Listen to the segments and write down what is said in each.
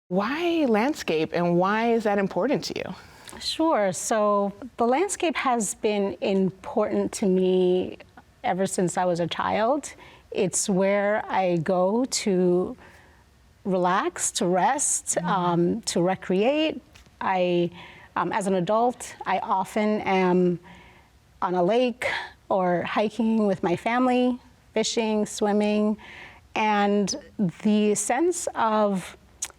Why landscape, and why is that important to you? Sure. So the landscape has been important to me ever since I was a child. It's where I go to relax, to rest, to recreate. As an adult, I often am on a lake or hiking with my family, fishing, swimming, and the sense of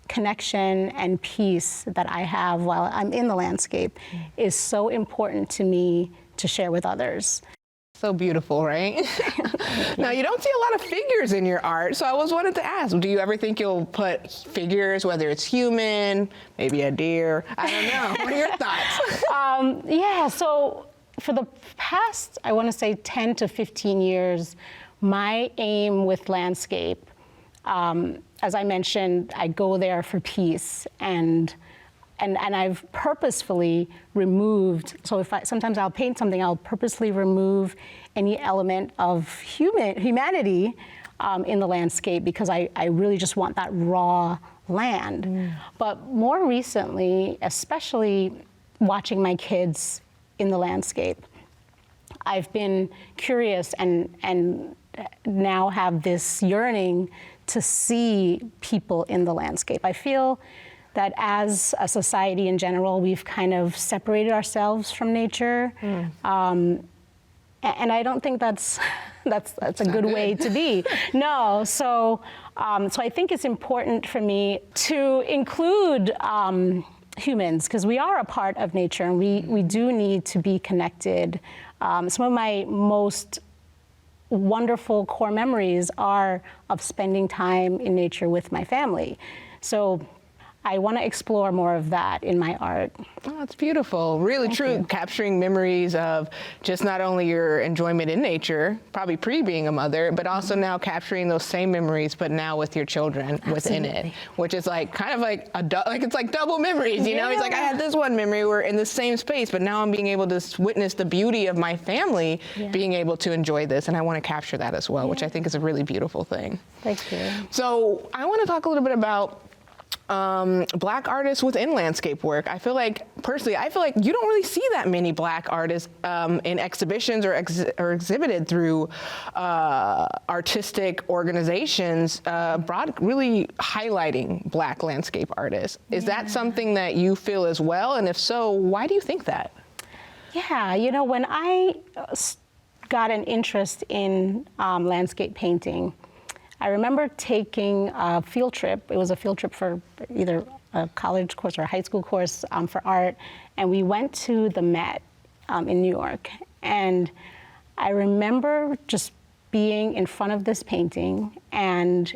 connection and peace that I have while I'm in the landscape is so important to me to share with others. So beautiful, right? Now, you don't see a lot of figures in your art, so I was wanted to ask, do you ever think you'll put figures, whether it's human, maybe a deer? I don't know. What are your thoughts? Yeah, so for the past, I want to say 10 to 15 years, my aim with landscape, as I mentioned, I go there for peace, and I've purposefully removed, so sometimes I'll paint something, I'll purposely remove any element of humanity in the landscape, because I really just want that raw land. But more recently, especially watching my kids in the landscape, I've been curious and now have this yearning to see people in the landscape. I feel that as a society in general, we've kind of separated ourselves from nature. And I don't think that's a good way to be. No, so I think it's important for me to include humans, because we are a part of nature, and we do need to be connected. Some of my most wonderful core memories are of spending time in nature with my family. So I want to explore more of that in my art. Oh, that's beautiful. Really Thank true. you. Capturing memories of just not only your enjoyment in nature, probably pre-being a mother, but also now capturing those same memories, but now with your children within it, which is like kind of like it's like double memories. You know, it's like I had this one memory, we're in the same space, but now I'm being able to witness the beauty of my family being able to enjoy this, and I want to capture that as well, which I think is a really beautiful thing. Thank you. So I want to talk a little bit about Black artists within landscape work. I feel like, personally, you don't really see that many Black artists in exhibitions or exhibited through artistic organizations, really highlighting Black landscape artists. Is that something that you feel as well? And if so, why do you think that? Yeah, you know, when I got an interest in landscape painting, I remember taking a field trip. It was a field trip for either a college course or a high school course for art, and we went to the Met in New York. And I remember just being in front of this painting, and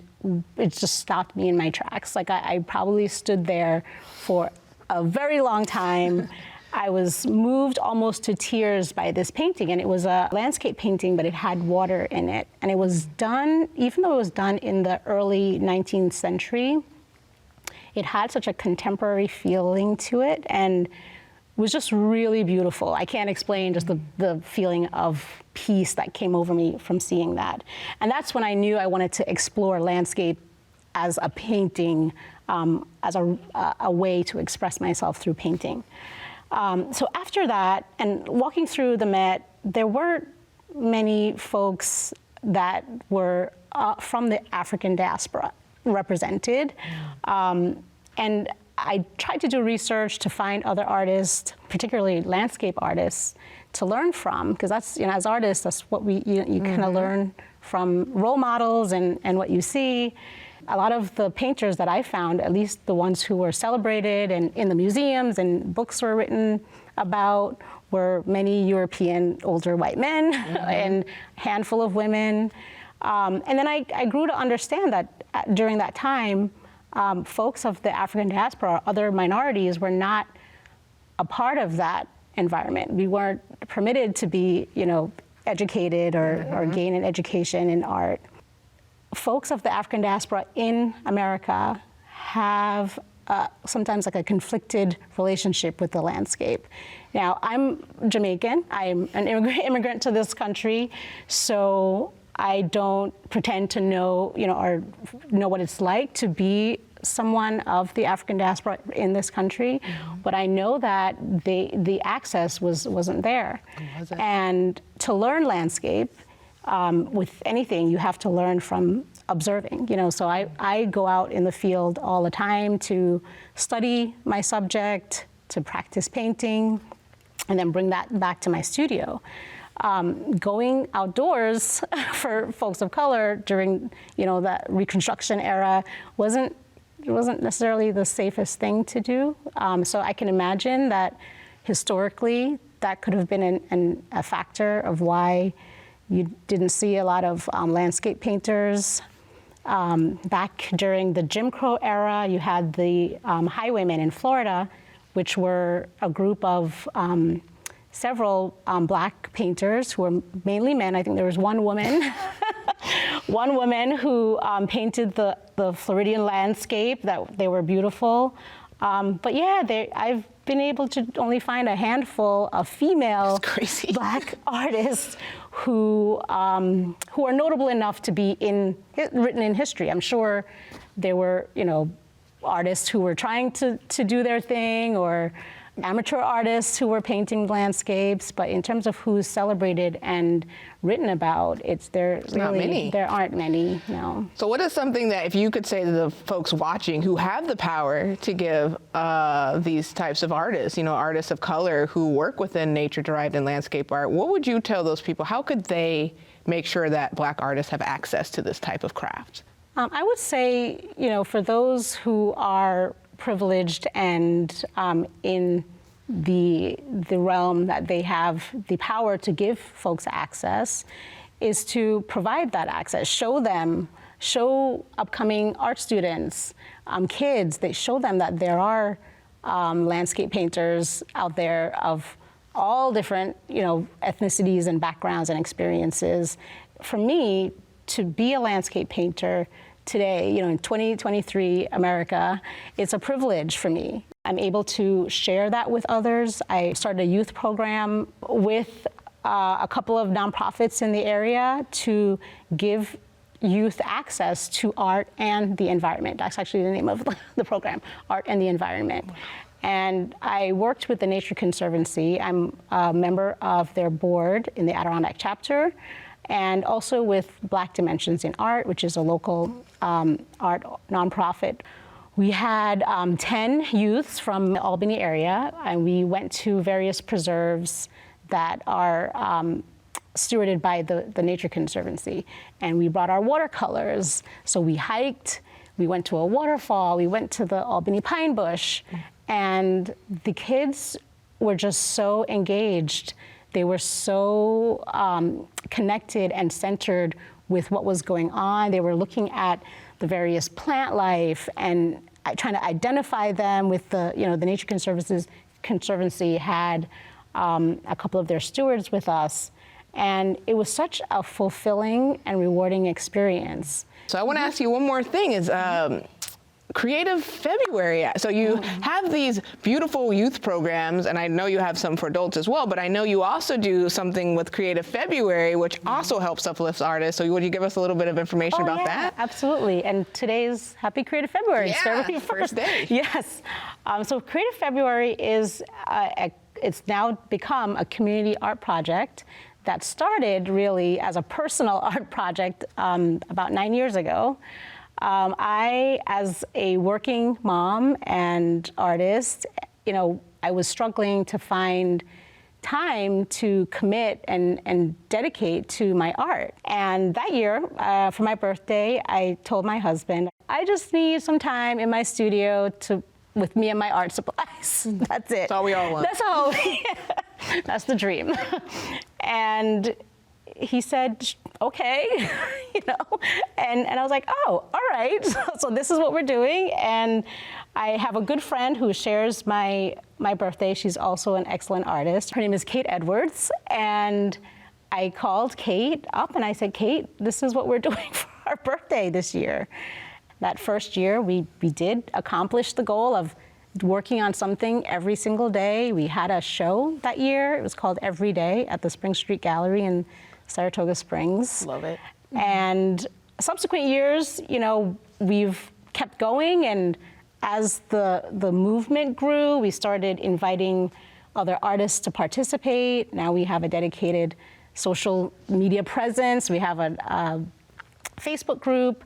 it just stopped me in my tracks. Like I probably stood there for a very long time. I was moved almost to tears by this painting, and it was a landscape painting, but it had water in it. And it was done, even though it was done in the early 19th century, it had such a contemporary feeling to it, and it was just really beautiful. I can't explain just the feeling of peace that came over me from seeing that. And that's when I knew I wanted to explore landscape as a painting, as a way to express myself through painting. So after that, and walking through the Met, there weren't many folks that were from the African diaspora represented. And I tried to do research to find other artists, particularly landscape artists, to learn from, because that's, you know, as artists, that's what you kind of learn from role models and what you see. A lot of the painters that I found, at least the ones who were celebrated and in the museums and books were written about, were many European older white men and a handful of women. And then I grew to understand that during that time, folks of the African diaspora, other minorities, were not a part of that environment. We weren't permitted to be, you know, educated or gain an education in art. Folks of the African diaspora in America have sometimes like a conflicted relationship with the landscape. Now, I'm Jamaican. I'm an immigrant to this country, so I don't pretend to know, you know, or know what it's like to be someone of the African diaspora in this country, but I know that the access wasn't there. wasn't. And to learn landscape, with anything, you have to learn from observing. So I go out in the field all the time to study my subject, to practice painting, and then bring that back to my studio. Going outdoors for folks of color during, that Reconstruction era wasn't necessarily the safest thing to do. So I can imagine that historically that could have been a factor of why you didn't see a lot of landscape painters. Back during the Jim Crow era, you had the Highwaymen in Florida, which were a group of several Black painters who were mainly men. I think there was one woman, one woman who painted the Floridian landscape. That they were beautiful. But yeah, I've been able to only find a handful of female Black artists who are notable enough to be written in history. I'm sure there were, artists who were trying to do their thing, or amateur artists who were painting landscapes, but in terms of who's celebrated and written about, there aren't many, no. So what is something that, if you could say to the folks watching who have the power to give these types of artists, artists of color who work within nature-derived and landscape art, what would you tell those people? How could they make sure that Black artists have access to this type of craft? I would say, for those who are privileged and in the realm that they have the power to give folks access, is to provide that access. Show upcoming art students, kids, show them that there are landscape painters out there of all different, ethnicities and backgrounds and experiences. For me, to be a landscape painter today, in 2023 America, it's a privilege for me. I'm able to share that with others. I started a youth program with a couple of nonprofits in the area to give youth access to art and the environment. That's actually the name of the program, Art and the Environment. And I worked with the Nature Conservancy. I'm a member of their board in the Adirondack chapter, and also with Black Dimensions in Art, which is a local art nonprofit. We had 10 youths from the Albany area, and we went to various preserves that are stewarded by the Nature Conservancy. And we brought our watercolors. So we hiked, we went to a waterfall, we went to the Albany Pine Bush, and the kids were just so engaged. They were so connected and centered with what was going on. They were looking at the various plant life and trying to identify them with the Nature Conservancy had a couple of their stewards with us. And it was such a fulfilling and rewarding experience. So I want to ask you one more thing is, Creative February. So you have these beautiful youth programs, and I know you have some for adults as well, but I know you also do something with Creative February, which also helps uplift artists. So would you give us a little bit of information about that? Absolutely. And today's Happy Creative February. Yeah, It's February 1st. first day. Yes. So Creative February is, it's now become a community art project that started really as a personal art project about 9 years ago. I, as a working mom and artist, I was struggling to find time to commit and dedicate to my art. And that year, for my birthday, I told my husband, I just need some time in my studio with me and my art supplies. That's it. That's all we all want. That's all. That's the dream. And he said, okay, and I was like, oh, all right. So this is what we're doing. And I have a good friend who shares my birthday. She's also an excellent artist. Her name is Kate Edwards. And I called Kate up and I said, Kate, this is what we're doing for our birthday this year. That first year, we did accomplish the goal of working on something every single day. We had a show that year. It was called Every Day at the Spring Street Gallery in Saratoga Springs. Love it. And subsequent years, we've kept going, and as the movement grew, we started inviting other artists to participate. Now we have a dedicated social media presence. We have a Facebook group.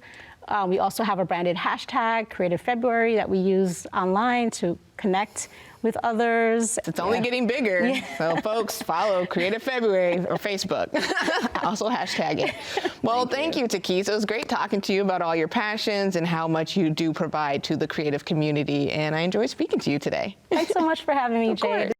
We also have a branded hashtag, Creative February, that we use online to connect with others. It's only getting bigger. So folks, follow Creative February or Facebook. Also hashtag it. Well, thank you, Takisa. It was great talking to you about all your passions and how much you do provide to the creative community. And I enjoyed speaking to you today. Thanks so much for having me, Jade.